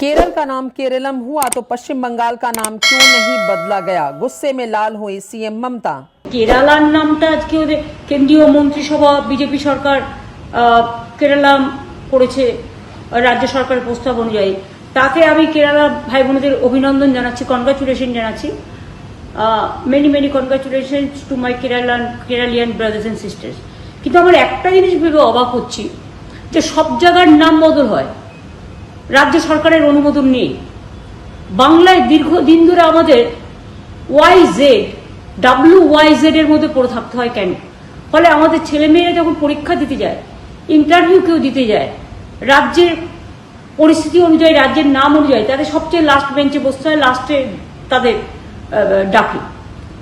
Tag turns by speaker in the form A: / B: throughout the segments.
A: केरल का नाम केरलम हुआ तो पश्चिम बंगाल का नाम क्यों नहीं बदला गया? गुस्से में लाल हुई सीएम ममता।
B: কেরালার নামটা আজকে ওদের কেন্দ্রীয় মন্ত্রিসভা বিজেপি সরকার কেরালাম করেছে রাজ্য সরকারের প্রস্তাব অনুযায়ী। তাতে আমি কেরালা ভাই বোনদের অভিনন্দন জানাচ্ছি, কনগ্রাচুলেশন জানাচ্ছি। Many many congratulation to my Keralian brothers and sisters. কিন্তু আমার একটা জিনিস ভেবে অবাক হচ্ছি যে সব জায়গার নাম বদল হয়, রাজ্য সরকারের অনুমোদন নেই। বাংলায় দীর্ঘদিন ধরে আমাদের WYZ এর মধ্যে পড়ে থাকতে হয় কেন? ফলে আমাদের ছেলেমেয়েরা যখন পরীক্ষা দিতে যায়, ইন্টারভিউ কেউ দিতে যায়, রাজ্যের পরিস্থিতি অনুযায়ী, রাজ্যের নাম অনুযায়ী তাদের সবচেয়ে লাস্ট বেঞ্চে বসতে হয়, লাস্টে তাদের ডাকে।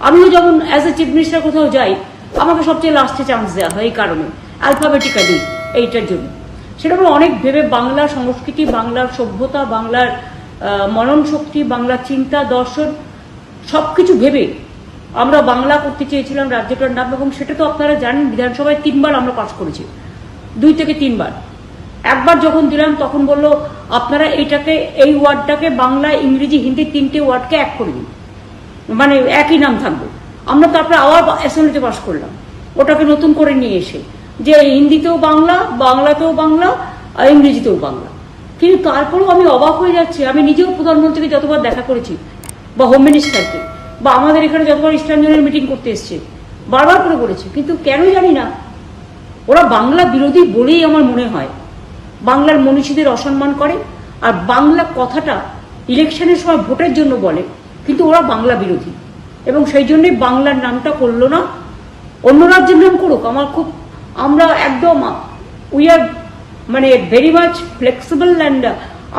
B: আমিও যখন অ্যাজ এ চিফ মিনিস্টার কোথাও যাই, আমাকে সবচেয়ে লাস্টে চান্স দেওয়া হয় এই কারণে, অ্যালফাবেটিক্যালি, এইটার জন্য। সেটা আমরা অনেক ভেবে বাংলার সংস্কৃতি, বাংলার সভ্যতা, বাংলার মনন শক্তি, বাংলার চিন্তা দর্শন সবকিছু ভেবে আমরা বাংলা করতে চেয়েছিলাম রাজ্যটার নাম। এবং সেটা তো আপনারা জানেন, বিধানসভায় 3 বার আমরা পাস করেছি, 2 থেকে 3 বার। একবার যখন দিলাম তখন বললো আপনারা এইটাকে, এই ওয়ার্ডটাকে বাংলা, ইংরেজি, হিন্দি 3টে ওয়ার্ডকে এক করে দিন, মানে একই নাম থাকবে। আমরা তারপরে আবার অ্যাসেম্বলিতে পাস করলাম ওটাকে নতুন করে নিয়ে এসে, যে হিন্দিতেও বাংলা, বাংলাতেও বাংলা, আর ইংরেজিতেও বাংলা। কিন্তু তারপরেও আমি অবাক হয়ে যাচ্ছি। আমি নিজেও প্রধানমন্ত্রীকে যতবার দেখা করেছি, বা হোম মিনিস্টারকে, বা আমাদের এখানে যতবার ইস্টার্ন জোনের মিটিং করতে এসছে, বারবার করে বলেছে, কিন্তু কেন জানি না ওরা বাংলা বিরোধী বলেই আমার মনে হয়। বাংলার মনীষীদের অসম্মান করে, আর বাংলা কথাটা ইলেকশনের সময় ভোটের জন্য বলে, কিন্তু ওরা বাংলা বিরোধী। এবং সেই জন্যই বাংলার নামটা করলো না, অন্য রাজ্যের নাম করুক। আমরা একদম উই আর মানে ভেরি মাচ ফ্লেক্সিবল অ্যান্ড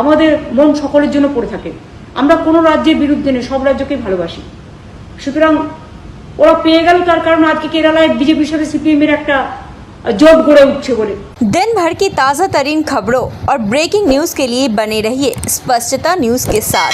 B: আমাদের মন সকলের জন্য পড়ে থাকে। আমরা কোনো রাজ্যের বিরুদ্ধে নেই, সব রাজ্যকেই ভালোবাসি। সুতরাং ওরা পেয়ে গেল, তার কারণ আজকে কেরালায় বিজেপির সাথে সিপিএম এর একটা জোট গড়ে উঠছে বলে।
C: दिन भर की ताज़ा तरीन खबरों और ब्रेकिंग न्यूज़ के लिए बने रहिए स्पष्टता न्यूज़ के साथ।